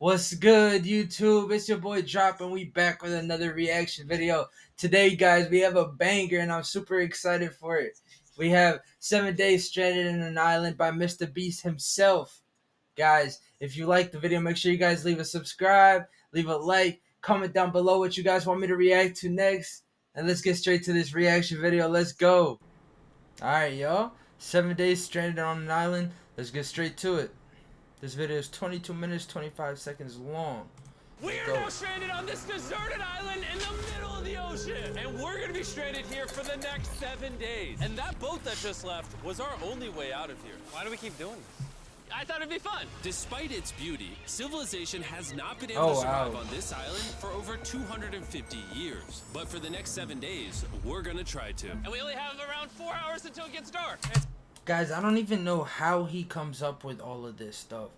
What's good, YouTube? It's your boy Drop, and we back with another reaction video. Today, guys, we have a banger, and I'm super excited for it. We have 7 Days Stranded in an Island by MrBeast himself. Guys, if you like the video, make sure you guys leave a subscribe, leave a like, comment down below what you guys want me to react to next, and let's get straight to this reaction video. Let's go. Alright, y'all. 7 Days Stranded on an Island. Let's get straight to it. This video is 22 minutes, 25 seconds long. We are now stranded on this deserted island in the middle of the ocean. And we're gonna be stranded here for the next 7 days. And that boat that just left was our only way out of here. Why do we keep doing this? I thought it'd be fun. Despite its beauty, civilization has not been able to survive on this island for over 250 years. But for the next 7 days, we're gonna try to. And we only have around 4 hours until it gets dark. Guys, I don't even know how he comes up with all of this stuff.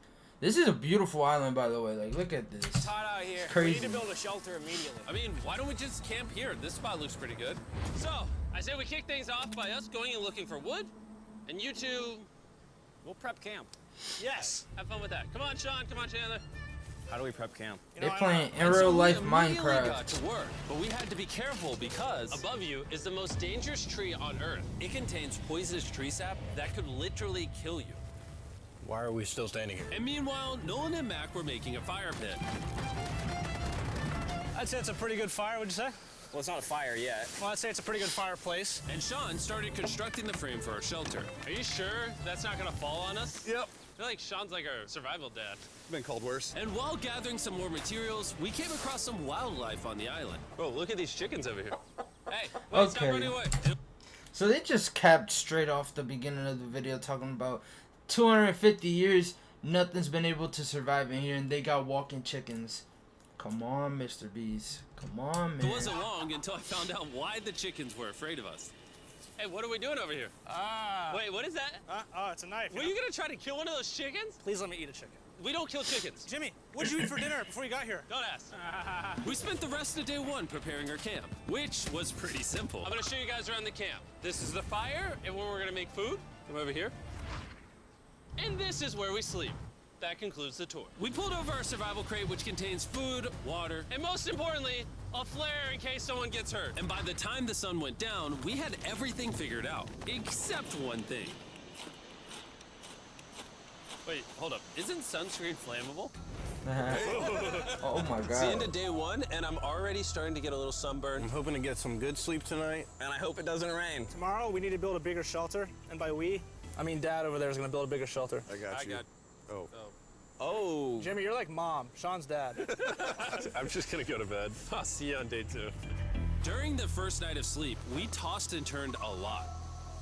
This is a beautiful island, by the way. Like, look at this. It's hot out here. It's crazy. We need to build a shelter immediately. I mean, why don't we just camp here? This spot looks pretty good. So, I say we kick things off by us going and looking for wood, and you two, we'll prep camp. Yes. Have fun with that. Come on, Sean. Come on, Chandler. How do we prep camp? They're playing in real life Minecraft. Got to work, but we had to be careful because above you is the most dangerous tree on Earth. It contains poisonous tree sap that could literally kill you. Why are we still standing here? And meanwhile, Nolan and Mac were making a fire pit. I'd say it's a pretty good fire, would you say? Well, it's not a fire yet. Well, I'd say it's a pretty good fireplace. And Sean started constructing the frame for our shelter. Are you sure that's not gonna fall on us? Yep. I feel like Sean's like our survival dad. Been called worse. And while gathering some more materials, we came across some wildlife on the island. Bro, look at these chickens over here. Hey, wait, stop running away. So they just capped straight off the beginning of the video talking about 250 years, nothing's been able to survive in here, and they got walking chickens. Come on, MrBeast. Come on, man. It wasn't long until I found out why the chickens were afraid of us. Hey, what are we doing over here? Wait, what is that? Oh, it's a knife. Were you gonna try to kill one of those chickens? Please let me eat a chicken. We don't kill chickens. Jimmy, what did you eat for dinner before you got here? Don't ask. We spent the rest of day one preparing our camp, which was pretty simple. I'm gonna show you guys around the camp. This is the fire, and where we're gonna make food. Come over here. And this is where we sleep. That concludes the tour. We pulled over our survival crate, which contains food, water, and most importantly, a flare in case someone gets hurt. And by the time the sun went down, we had everything figured out, except one thing. Wait, hold up. Isn't sunscreen flammable? Oh my god. It's the end of day one, and I'm already starting to get a little sunburn. I'm hoping to get some good sleep tonight. And I hope it doesn't rain. Tomorrow, we need to build a bigger shelter. And by we, I mean Dad over there is going to build a bigger shelter. I got you. Oh. Jimmy, you're like Mom. Sean's dad. I'm just gonna go to bed. I'll see you on day 2. During the first night of sleep, we tossed and turned a lot.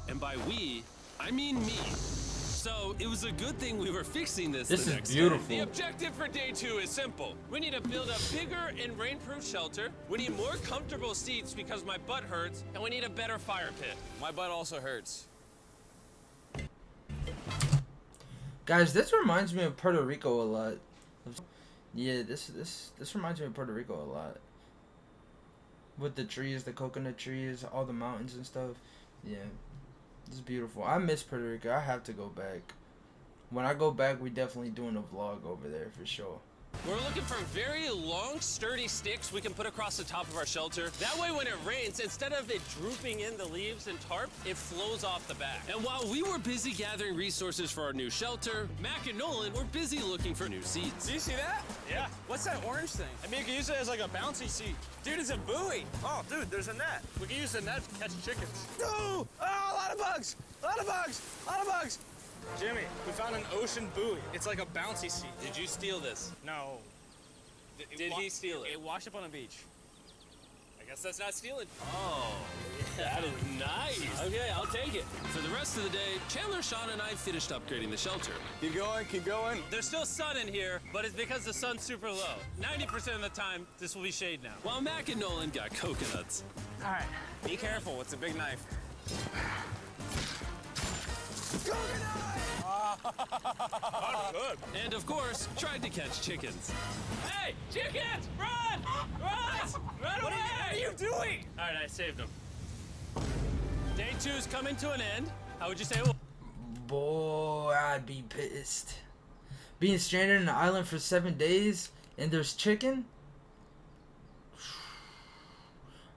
And by we, I mean me. So it was a good thing we were fixing this the next is beautiful. day. The objective for day 2 is simple. We need to build a bigger and rainproof shelter. We need more comfortable seats because my butt hurts. And we need a better fire pit. My butt also hurts. Guys, this reminds me of Puerto Rico a lot. Yeah, this reminds me of Puerto Rico a lot. With the trees, the coconut trees, all the mountains and stuff. Yeah, it's beautiful. I miss Puerto Rico. I have to go back. When I go back, we definitely doing a vlog over there for sure. We're looking for very long, sturdy sticks we can put across the top of our shelter. That way, when it rains, instead of it drooping in the leaves and tarp, it flows off the back. And while we were busy gathering resources for our new shelter, Mac and Nolan were busy looking for new seeds. Do you see that? Yeah. What's that orange thing? I mean, you can use it as like a bouncy seat. Dude, it's a buoy. Oh, dude, there's a net. We can use the net to catch chickens. No! Oh, a lot of bugs! A lot of bugs! A lot of bugs! Jimmy, we found an ocean buoy. It's like a bouncy seat. Did you steal this? No. Did he steal it? It washed up on a beach. I guess that's not stealing. Oh, that is nice. Okay, I'll take it. For the rest of the day, Chandler, Sean, and I finished upgrading the shelter. Keep going, keep going. There's still sun in here, but it's because the sun's super low. 90% of the time, this will be shade now. While Mac and Nolan got coconuts. All right, be careful. It's a big knife. Good. And of course, tried to catch chickens. Hey, chickens, run! Run! Run away! What are you doing? All right, I saved them. Day 2's coming to an end. How would you say? Boy, I'd be pissed. Being stranded in an island for 7 days and there's chicken.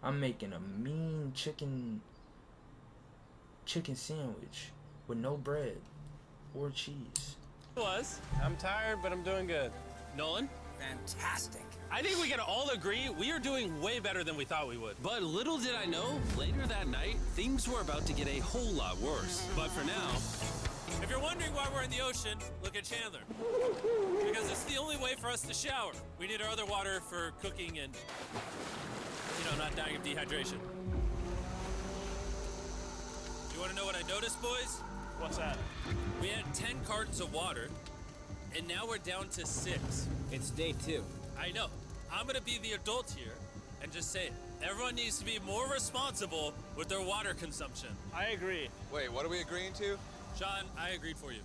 I'm making a mean chicken sandwich with no bread or cheese. I'm tired, but I'm doing good. Nolan? Fantastic. I think we can all agree we are doing way better than we thought we would. But little did I know, later that night, things were about to get a whole lot worse. But for now, if you're wondering why we're in the ocean, look at Chandler. Because it's the only way for us to shower. We need our other water for cooking and, not dying of dehydration. You want to know what I noticed, boys? What's that? We had 10 cartons of water, and now we're down to 6. It's day 2. I know. I'm gonna be the adult here and just say it. Everyone needs to be more responsible with their water consumption. I agree. Wait, what are we agreeing to? Sean, I agreed for you.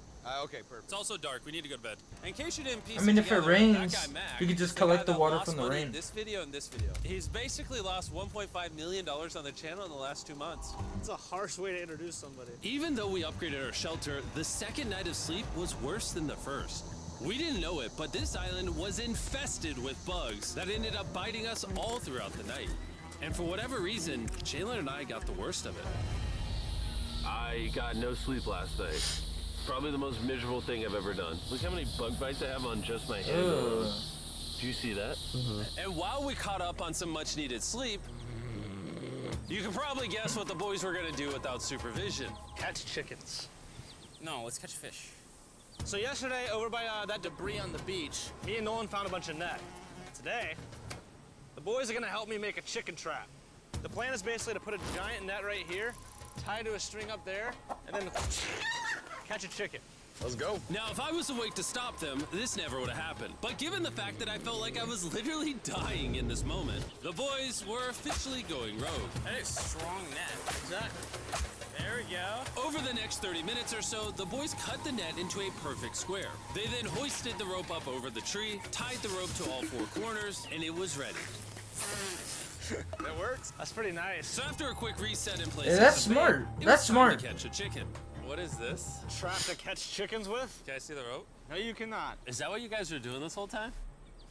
Okay, perfect. It's also dark. We need to go to bed. In case you didn't piece I mean, it if it together, rains, that guy Mac, we could just is the collect guy the water that from the lost money rain. in this video and this video. He's basically lost $1.5 million on the channel in the last 2 months. It's a harsh way to introduce somebody. Even though we upgraded our shelter, the second night of sleep was worse than the first. We didn't know it, but this island was infested with bugs that ended up biting us all throughout the night. And for whatever reason, Jalen and I got the worst of it. I got no sleep last night. Probably the most miserable thing I've ever done. Look how many bug bites I have on just my hand. Ugh. Do you see that? And while we caught up on some much needed sleep, you can probably guess what the boys were gonna do without supervision. Catch chickens. No, let's catch fish. So yesterday, over by that debris on the beach, me and Nolan found a bunch of net. Today, the boys are gonna help me make a chicken trap. The plan is basically to put a giant net right here, tie to a string up there, and then catch a chicken. Let's go. Now, if I was awake to stop them, this never would have happened. But given the fact that I felt like I was literally dying in this moment, the boys were officially going rogue. That is strong net. Exactly. There we go. Over the next 30 minutes or so, the boys cut the net into a perfect square. They then hoisted the rope up over the tree, tied the rope to all 4 corners, and it was ready. That works. That's pretty nice. So after a quick reset in place, Yeah, that's smart. That's smart. To catch a chicken. What is this? Trap to catch chickens with? Can I see the rope? No, you cannot. Is that what you guys were doing this whole time?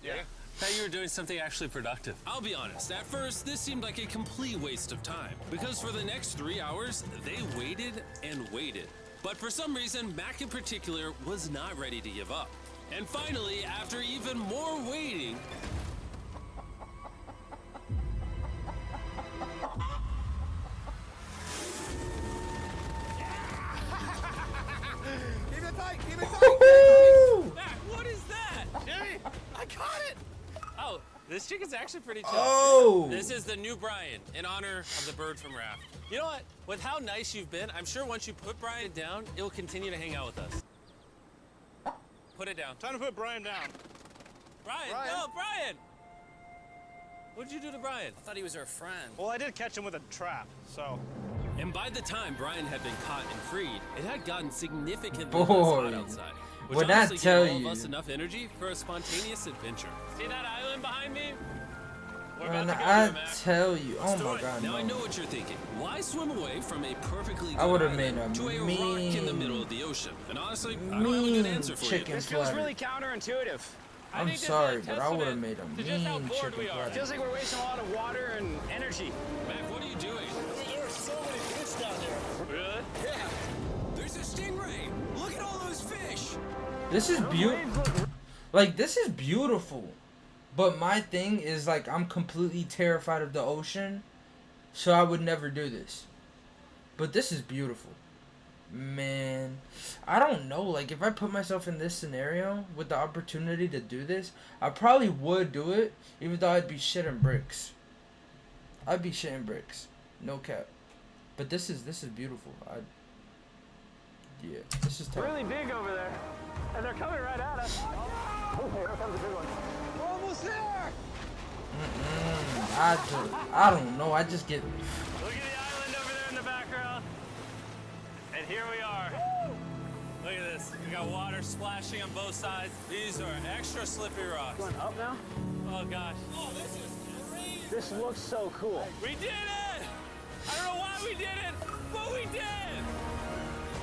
Yeah. I thought you were doing something actually productive. I'll be honest, at first, this seemed like a complete waste of time. Because for the next 3 hours, they waited and waited. But for some reason, Mac in particular was not ready to give up. And finally, after even more waiting, Keep it tight, keep it tight. Woohoo! Mac, what is that? Jimmy, I caught it! Oh, this chicken's actually pretty chill. Oh! This is the new Brian, in honor of the bird from Raft. You know what? With how nice you've been, I'm sure once you put Brian down, it'll continue to hang out with us. Put it down. Time to put Brian down. Brian, Brian. no, Brian! What'd you do to Brian? I thought he was our friend. Well, I did catch him with a trap, so. And by the time Brian had been caught and freed, it had gotten significantly less Boy, hot outside. Which when I honestly tell gave all you. of us enough energy for a spontaneous adventure. See that island behind me? We're about When to go I to it, Mac. tell you, oh Do my it. god, Now I know no. what you're thinking. Why swim away from a perfectly good I would've island made a to a rock in the middle of the ocean? And honestly, I don't have a good answer for chicken you. This feels platter. really counterintuitive. I I'm think this is a sorry, but I testament would've made a to just how mean bored chicken we are. platter. Feels like we're wasting a lot of water and energy. Mac, what are you doing? There are so many fish down here. Really? Yeah. There's a stingray. Look at all those fish. This is beautiful. Like, this is beautiful. But my thing is, like, I'm completely terrified of the ocean. So I would never do this. But this is beautiful. Man. I don't know. Like, if I put myself in this scenario with the opportunity to do this, I probably would do it. Even though I'd be shitting bricks. I'd be shitting bricks. No cap. But this is beautiful. Yeah, this is tough. Really big over there. And they're coming right at us. Oh, here comes a big one. We're almost there! I don't know. I just get. Look at the island over there in the background. And here we are. Look at this. We got water splashing on both sides. These are extra slippery rocks. Going up now? Oh gosh. Oh, this is crazy. This looks so cool. We did it! I don't know why we did it, but we did!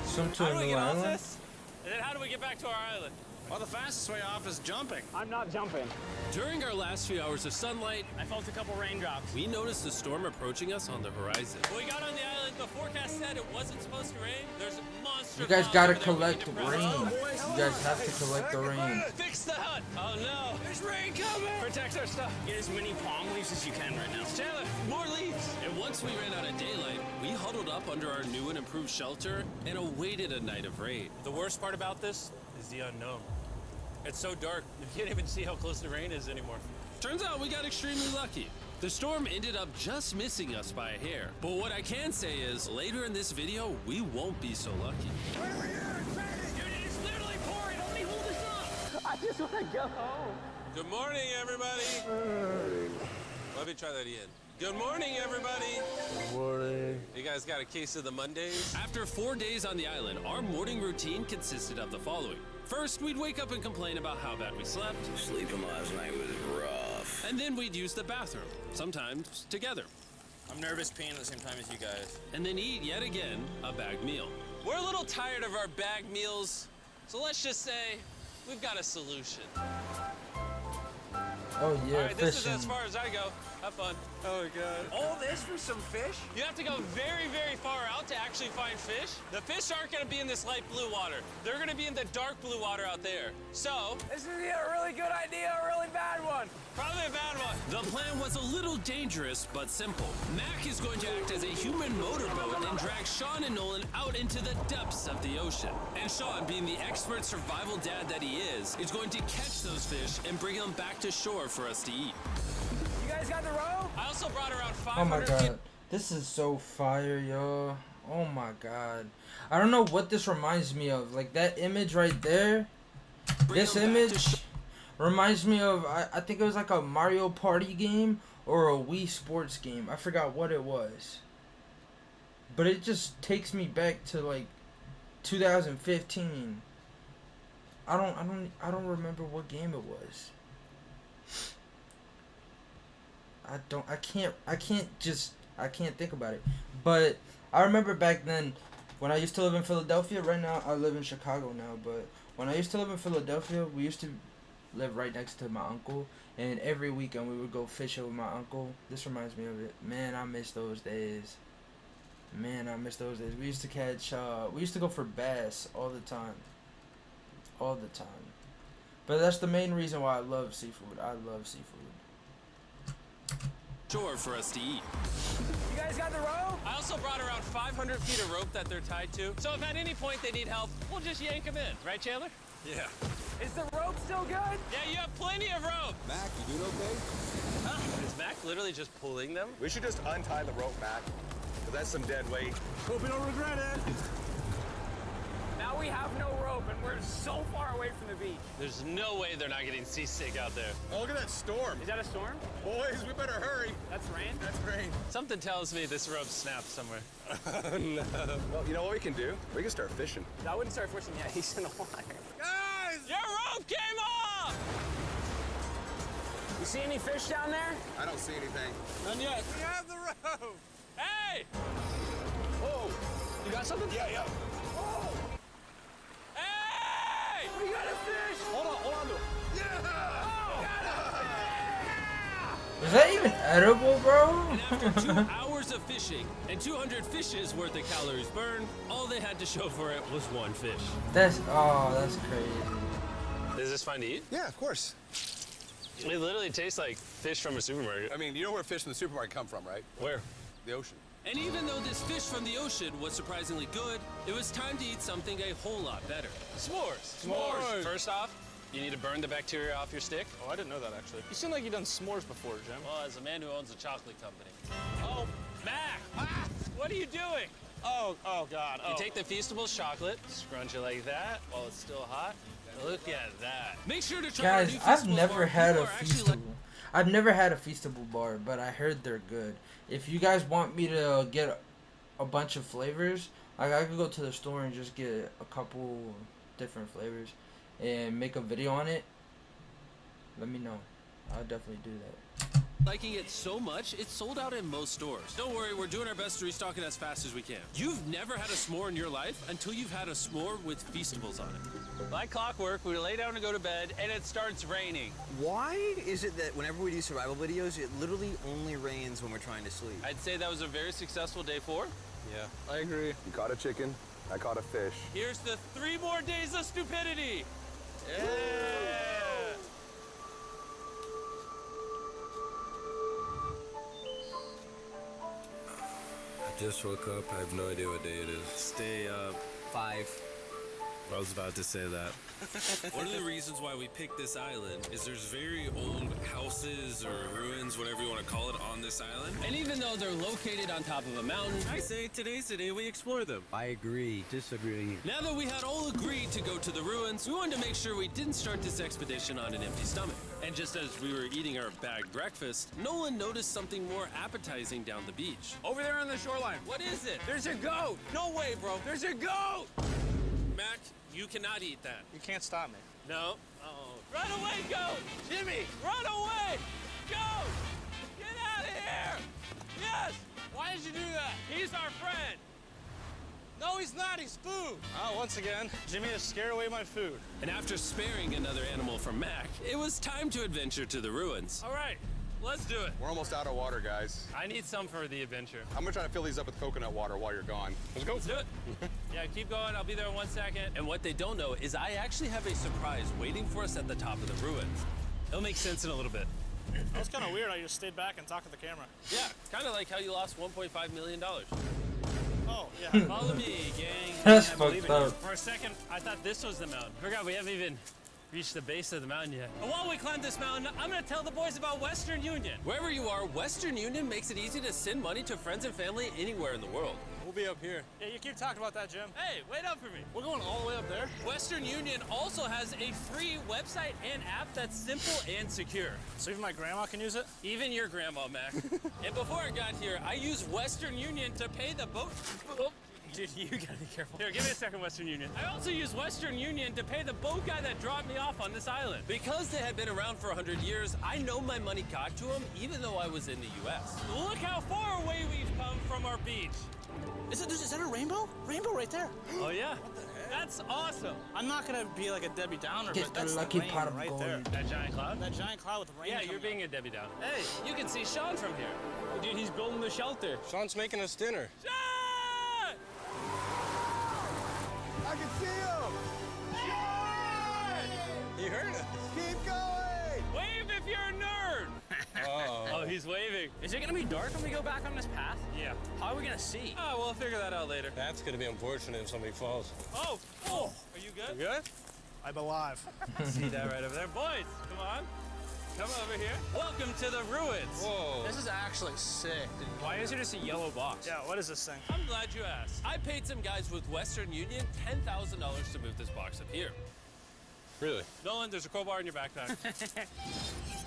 Swim to How a do we new get off island? this? And then how do we get back to our island? Well, the fastest way off is jumping. I'm not jumping. During our last few hours of sunlight, I felt a couple raindrops. we noticed a storm approaching us on the horizon. When we got on the island, the forecast said it wasn't supposed to rain. There's monster You guys clouds gotta over there we collect need to press. rain. You guys have to collect the rain. Fix the hut. Oh no. There's rain coming. Protect our stuff. Get as many palm leaves as you can right now. Chandler, more leaves. And once we ran out of daylight, we huddled up under our new and improved shelter and awaited a night of rain. The worst part about this is the unknown. It's so dark, you can't even see how close the rain is anymore. Turns out we got extremely lucky. The storm ended up just missing us by a hair. But what I can say is, later in this video, we won't be so lucky. Dude, it is literally pouring. Only hold us up. I just want to go home. Good morning, everybody. Let me try that again. Good morning, everybody. Good morning. You guys got a case of the Mondays? After 4 days on the island, our morning routine consisted of the following. First, we'd wake up and complain about how bad we slept. Sleeping last night was rough. And then we'd use the bathroom, sometimes together. I'm nervous peeing at the same time as you guys. And then eat, yet again, a bagged meal. We're a little tired of our bag meals, so let's just say we've got a solution. Oh yeah, All right, this is fishing. as far as I go. Have fun. Oh my god. All this for some fish? You have to go very, very far out to actually find fish. The fish aren't going to be in this light blue water. They're going to be in the dark blue water out there. So, This is either a really good idea or a really bad one. probably a bad one. The plan was a little dangerous, but simple. Mac is going to act as a human motorboat and drag Sean and Nolan out into the depths of the ocean. And Sean, being the expert survival dad that he is going to catch those fish and bring them back to shore for us to eat. You guys got the rope? I also brought around Oh my 500 feet. god. This is so fire, yo. Oh my god. I don't know what this reminds me of. Like that image right there. Bring This them back to image reminds me of, I think it was like a Mario Party game or a Wii Sports game. I forgot what it was. But it just takes me back to like 2015. I don't remember what game it was. I can't think about it. But I remember back then when I used to live in Philadelphia. Right now I live in Chicago now, but when I used to live in Philadelphia, we used to live right next to my uncle, and every weekend we would go fishing with my uncle. This reminds me of it. Man, I miss those days. Man, I miss those days. We used to catch we used to go for bass all the time. All the time. But that's the main reason why I love seafood. I love seafood. shore for us to eat. You guys got the rope? I also brought around 500 feet of rope that they're tied to. So if at any point they need help, we'll just yank them in. Right, Chandler? Yeah. Is the rope still good? Yeah, you have plenty of rope. Mac, you doing okay? Huh? Is Mac literally just pulling them? We should just untie the rope, Mac. Cause that's some dead weight. Hope you don't regret it. Now we have no rope and we're so far away from the beach. There's no way they're not getting seasick out there. Oh, look at that storm. Is that a storm? Boys, we better hurry. That's rain? That's rain. Something tells me this rope snapped somewhere. Oh, no. Well, you know what we can do? We can start fishing. I wouldn't start fishing yet. He's in the water. Guys! Your rope came off! You see any fish down there? I don't see anything. None yet. We have the rope. Hey! Whoa. You got something? Yeah. Hey! We got a fish! Hold on to it. Is that even edible, bro? And after 2 hours of fishing and 200 fishes worth of calories burned, all they had to show for it was one fish. that's crazy. Is this fun to eat? Yeah, of course. It literally tastes like fish from a supermarket. I mean, you know where fish in the supermarket come from, right? Where? The ocean. And even though this fish from the ocean was surprisingly good, it was time to eat something a whole lot better. S'mores. S'mores. First off, you need to burn the bacteria off your stick. Oh, I didn't know that, actually. You seem like you've done s'mores before, Jim. Well, as a man who owns a chocolate company. Oh, Mac! What are you doing? Oh, God. You take the Feastables chocolate, scrunch it like that while it's still hot. Look at that. Make sure to try our Guys, new I've Feastables never bar. had You a are actually Feastable. I've never had a Feastable bar, but I heard they're good. If you guys want me to get a bunch of flavors, like I could go to the store and just get a couple different flavors and make a video on it. Let me know. I'll definitely do that. liking it so much, it's sold out in most stores. Don't worry, we're doing our best to restock it as fast as we can. You've never had a s'more in your life until you've had a s'more with Feastables on it. Like clockwork, we lay down to go to bed, and it starts raining. Why is it that whenever we do survival videos, it literally only rains when we're trying to sleep? I'd say that was a very successful day 4. Yeah, I agree. You caught a chicken, I caught a fish. Here's the 3 more days of stupidity. Yeah. I just woke up. I have no idea what day it is. Stay up 5. I was about to say that. One of the reasons why we picked this island is there's very old houses or ruins, whatever you want to call it, on this island. And even though they're located on top of a mountain, I say today's the day we explore them. I agree. Disagreeing. Now that we had all agreed to go to the ruins, we wanted to make sure we didn't start this expedition on an empty stomach. And just as we were eating our bagged breakfast, Nolan noticed something more appetizing down the beach. Over there on the shoreline. What is it? There's a goat. No way, bro. There's a goat! Mac, you cannot eat that. You can't stop me. No. Uh-oh. Run away, goat! Jimmy, run away! Goat! Get out of here! Yes! Why did you do that? He's our friend! No, he's not. He's food. Oh, once again, Jimmy has scared away my food. And after sparing another animal from Mac, it was time to adventure to the ruins. All right, let's do it. We're almost out of water, guys. I need some for the adventure. I'm gonna try to fill these up with coconut water while you're gone. Let's go. Let's do it. Yeah, keep going. I'll be there in 1 second. And what they don't know is I actually have a surprise waiting for us at the top of the ruins. It'll make sense in a little bit. That was kind of weird. I just stayed back and talked to the camera. Yeah, kind of like how you lost $1.5 million. Oh, yeah. Follow me, gang. That's I believe fucked in you. up. For a second, I thought this was the mountain. Forgot we haven't even reached the base of the mountain yet. And while we climb this mountain, I'm gonna tell the boys about Western Union. Wherever you are, Western Union makes it easy to send money to friends and family anywhere in the world. We'll be up here. Yeah, you keep talking about that, Jim. Hey, wait up for me. We're going all the way up there. Western Union also has a free website and app that's simple and secure. So even my grandma can use it? Even your grandma, Mac. And before I got here, I used Western Union to pay the boat. Oh, dude, you gotta be careful. Here, give me a second, Western Union. I also used Western Union to pay the boat guy that dropped me off on this island. Because they had been around for 100 years, I know my money got to them even though I was in the U.S. Look how far away we've come from our beach. Is that a rainbow? Rainbow right there. Oh, yeah? That's awesome. I'm not gonna be like a Debbie Downer, Get but the that's lucky the rain pot of right gold. there. That giant cloud? That giant cloud with rain. Yeah, coming you're being out. a Debbie Downer. Hey, you can see Sean from here. Oh, dude, he's building the shelter. Sean's making us dinner. Sean! I can see him! You heard it. Keep going! Wave if you're a nerd. Oh, he's waving. Is it gonna be dark when we go back on this path? Yeah. How are we gonna see? Oh, we'll figure that out later. That's gonna be unfortunate if somebody falls. Oh, oh, are you good? Good? I'm alive. See that right over there? Boys, come on. Come over here. Welcome to the ruins. Whoa. This is actually sick. Why is there just a yellow box? Yeah, what is this thing? I'm glad you asked. I paid some guys with Western Union $10,000 to move this box up here. Really? Nolan, there's a crowbar in your backpack.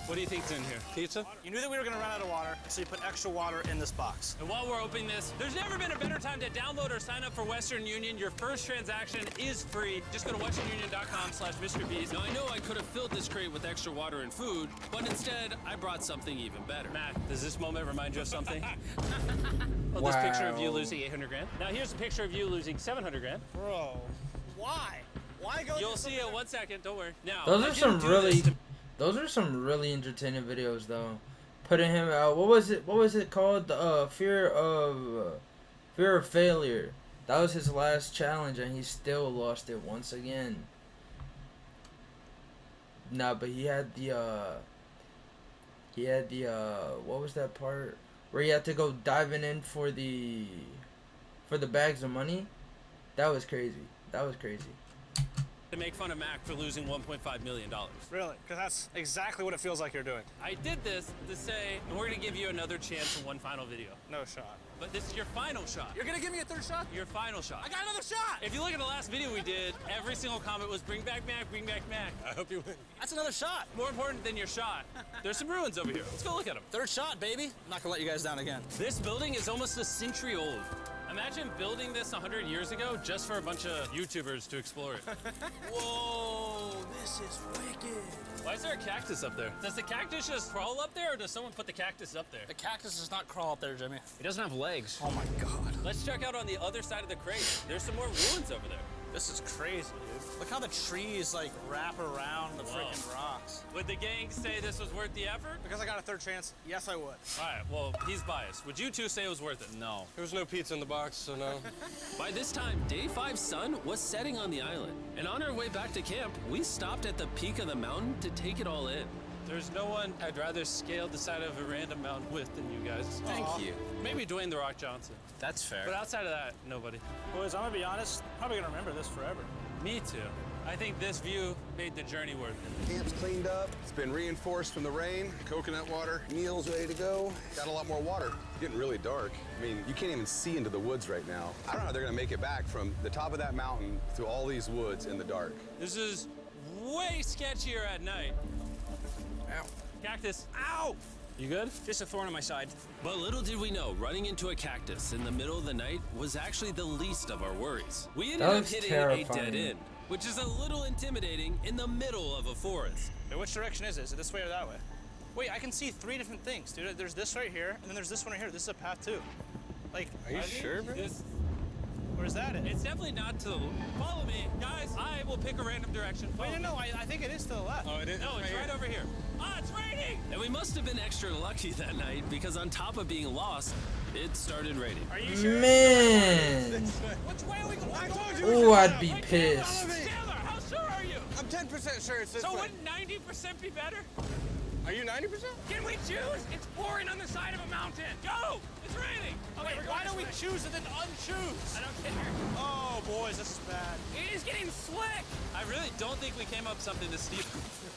What do you think's in here? Pizza? You knew that we were gonna run out of water, so you put extra water in this box. And while we're opening this, there's never been a better time to download or sign up for Western Union. Your first transaction is free. Just go to westernunion.com/MrBeast. Now, I know I could have filled this crate with extra water and food, but instead, I brought something even better. Matt, does this moment remind you of something? Well, this picture of you losing 800 grand. Now here's a picture of you losing 700 grand. Bro, why? Why go? You'll see it in 1 second. Don't worry. Now, Those I are some didn't do really, this to- those are some really entertaining videos though. Putting him out. What was it called? The fear of failure. That was his last challenge, and he still lost it once again. Nah, but he had the what was that part where he had to go diving in for the bags of money? That was crazy. That was crazy. to make fun of Mac for losing $1.5 million. Really? Because that's exactly what it feels like you're doing. I did this to say, and we're gonna give you another chance for one final video. No shot. But this is your final shot. You're gonna give me a third shot? Your final shot. I got another shot! If you look at the last video we did, every single comment was bring back Mac, bring back Mac. I hope you win. That's another shot. More important than your shot, there's some ruins over here. Let's go look at them. Third shot, baby. I'm not gonna let you guys down again. This building is almost a century old. Imagine building this 100 years ago just for a bunch of YouTubers to explore it. Whoa, this is wicked. Why is there a cactus up there? Does the cactus just crawl up there, or does someone put the cactus up there? The cactus does not crawl up there, Jimmy. He doesn't have legs. Oh my God. Let's check out on the other side of the crate. There's some more ruins over there. This is crazy, dude. Look how the trees like wrap around the freaking rocks. Would the gang say this was worth the effort? Because I got a third chance, yes I would. All right, well, he's biased. Would you two say it was worth it? No. There was no pizza in the box, so no. By this time, Day 5's sun was setting on the island. And on our way back to camp, we stopped at the peak of the mountain to take it all in. There's no one I'd rather scale the side of a random mountain with than you guys. Thank you. Maybe Dwayne The Rock Johnson. That's fair. But outside of that, nobody. Boys, I'm gonna be honest, probably gonna remember this forever. Me too. I think this view made the journey worth it. Camp's cleaned up. It's been reinforced from the rain. Coconut water. Meal's ready to go. Got a lot more water. It's getting really dark. I mean, you can't even see into the woods right now. I don't know how they're gonna make it back from the top of that mountain through all these woods in the dark. This is way sketchier at night. Ow. Cactus. Ow! You good? Just a thorn on my side. But little did we know, running into a cactus in the middle of the night was actually the least of our worries. We ended That up looks hitting a terrifying. dead end, which is a little intimidating in the middle of a forest. Wait, which direction is it? Is it this way or that way? Wait, I can see 3 different things, dude. There's this right here, and then there's this one right here. This is a path too. Like, Are you sure, bro? where's that at? It's definitely not to the... Follow me, guys. I will pick a random direction. Wait, Follow no, me. I think it is to the left. Oh, it is? No, it's right over here. Ah, it's raining! And we must have been extra lucky that night because on top of being lost, it started raining. Are you sure? Man. Which way are we going? I told you. Ooh, I'd be pissed. Taylor, how sure are you? I'm 10% sure it's this So way. wouldn't 90% be better? Are you 90%? Can we choose? It's pouring on the side of a mountain. Go! It's raining! Okay, why don't we choose and then unchoose? I don't care. Oh, boys, this is bad. It is getting slick. I really don't think we came up with something this steep.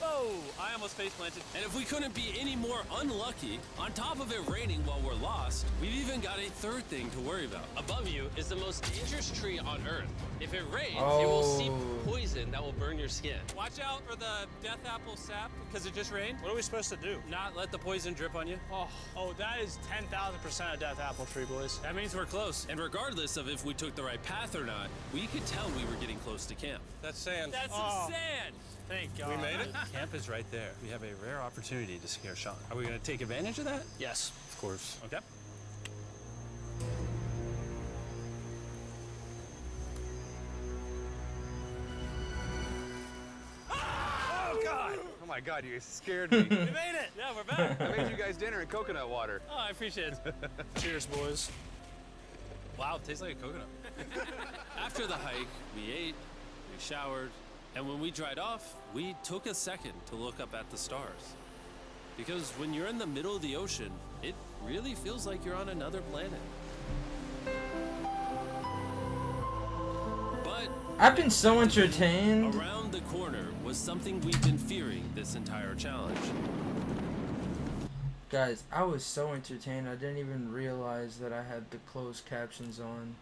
Whoa! I almost face planted. And if we couldn't be any more unlucky, on top of it raining while we're lost, we've even got a third thing to worry about. Above you is the most dangerous tree on Earth. If it rains, it will seep poison that will burn your skin. Watch out for the death apple sap because it just rained. What are we supposed to do? Not let the poison drip on you. Oh, that is 10,000% a death apple tree, boys. That means we're close. And regardless of if we took the right path or not, we could tell we were getting close to camp. That's sand. That's Oh. some sand. Thank God. We made it? Camp is right there. We have a rare opportunity to scare Sean. Are we going to take advantage of that? Yes. Of course. Okay. Oh, God. Oh my God, you guys scared me. We made it. Yeah, we're back. I made you guys dinner in coconut water. Oh, I appreciate it. Cheers, boys. Wow, it tastes like a coconut. After the hike, we ate, we showered, and when we dried off, we took a second to look up at the stars. Because when you're in the middle of the ocean, it really feels like you're on another planet. But I've been so entertained. around the corner was something we've been fearing this entire challenge. Guys, I was so entertained. I didn't even realize that I had the closed captions on.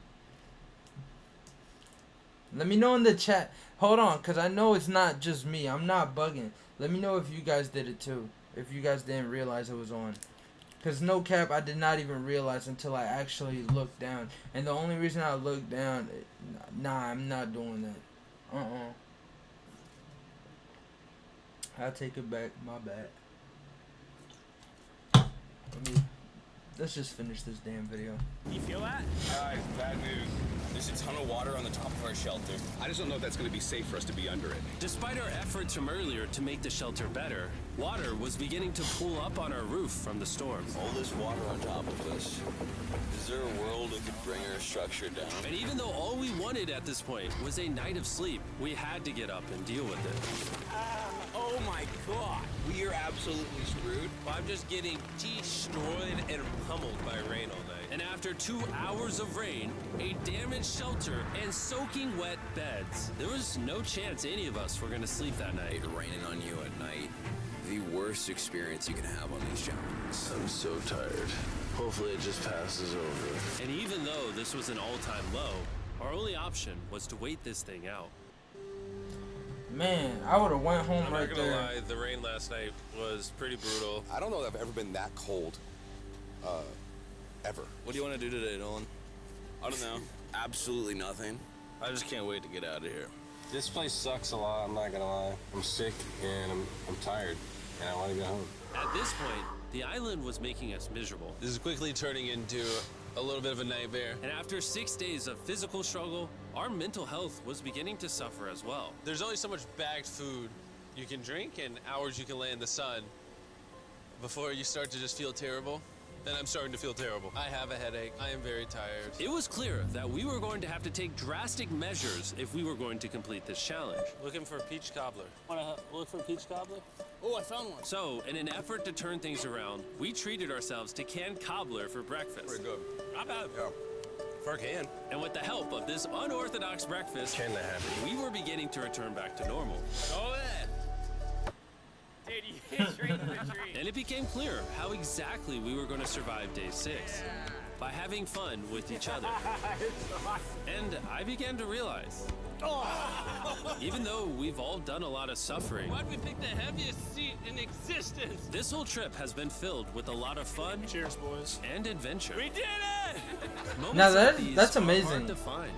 Let me know in the chat. Hold on, because I know it's not just me. I'm not bugging. Let me know if you guys did it too. If you guys didn't realize it was on. Because no cap, I did not even realize until I actually looked down. And the only reason I looked down, nah, I'm not doing that. I'll take it back. My bad. Let's just finish this damn video. You feel that? Guys, bad news. There's a ton of water on the top of our shelter. I just don't know if that's going to be safe for us to be under it. Despite our efforts from earlier to make the shelter better, water was beginning to pool up on our roof from the storm. All this water on top of us. Is there a world that could bring our structure down? And even though all we wanted at this point was a night of sleep, we had to get up and deal with it. Oh my God. We are absolutely screwed. I'm just getting destroyed and pummeled by rain all night. And after 2 hours of rain, a damaged shelter, and soaking wet beds, there was no chance any of us were going to sleep that night. It raining on you at night. The worst experience you can have on these challenges. I'm so tired. Hopefully it just passes over. And even though this was an all-time low, our only option was to wait this thing out. Man, I would have went home I'm right not gonna there. lie, the rain last night was pretty brutal. I don't know that I've ever been that cold, ever. What do you want to do today, Nolan? I don't know. Absolutely nothing. I just can't wait to get out of here. This place sucks a lot, I'm not gonna lie. I'm sick and I'm tired and I wanna go home. At this point, the island was making us miserable. This is quickly turning into a little bit of a nightmare. And after 6 days of physical struggle, our mental health was beginning to suffer as well. There's only so much bagged food you can drink and hours you can lay in the sun before you start to just feel terrible. And I'm starting to feel terrible. I have a headache. I am very tired. It was clear that we were going to have to take drastic measures if we were going to complete this challenge. Looking for a peach cobbler. Wanna look for a peach cobbler? Oh, I found one. So, in an effort to turn things around, we treated ourselves to canned cobbler for breakfast. Pretty good. Not bad. Yeah. For a can. And with the help of this unorthodox breakfast, Can they have it? we were beginning to return back to normal. Go ahead. Dude, you hit straight to the tree. And it became clear how exactly we were going to survive day 6. By having fun with each other. And I began to realize, even though we've all done a lot of suffering, Why'd we pick the heaviest seat in existence? this whole trip has been filled with a lot of fun. Cheers, boys. And adventure. We did it! Moments Now like these that's are amazing. hard to find.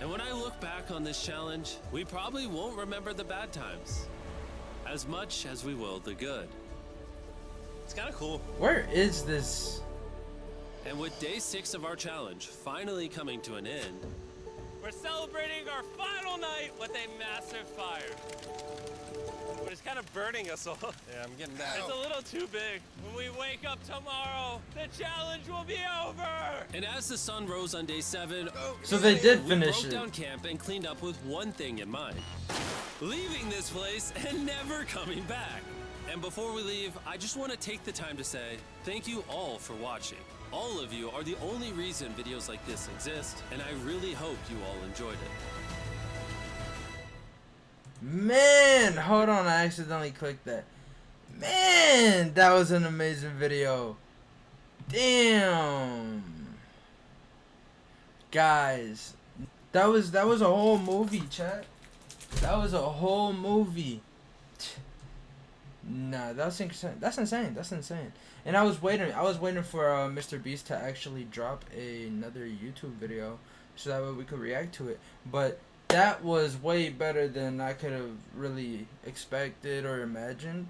And when I look back on this challenge, we probably won't remember the bad times as much as we will the good. It's kind of cool. Where is this? And with day 6 of our challenge finally coming to an end, We're celebrating our final night with a massive fire. But it's kind of burning us all. Yeah, I'm getting that. It's a little too big. When we wake up tomorrow, the challenge will be over. and as the sun rose on day 7, So they did we finish broke it. down camp and cleaned up with one thing in mind: leaving this place and never coming back. And before we leave, I just want to take the time to say thank you all for watching. All of you are the only reason videos like this exist, and I really hope you all enjoyed it. Man, hold on, I accidentally clicked that. Man, that was an amazing video. Damn. Guys, that was a whole movie, chat. That was a whole movie. Nah, that's insane. That's insane. That's insane. And I was waiting for MrBeast to actually drop another YouTube video so that way we could react to it. But that was way better than I could have really expected or imagined.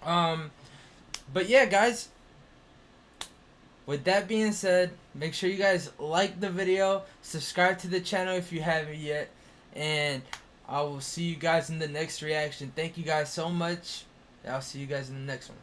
But yeah, guys. With that being said, make sure you guys like the video, subscribe to the channel if you haven't yet, and I will see you guys in the next reaction. Thank you guys so much. I'll see you guys in the next one.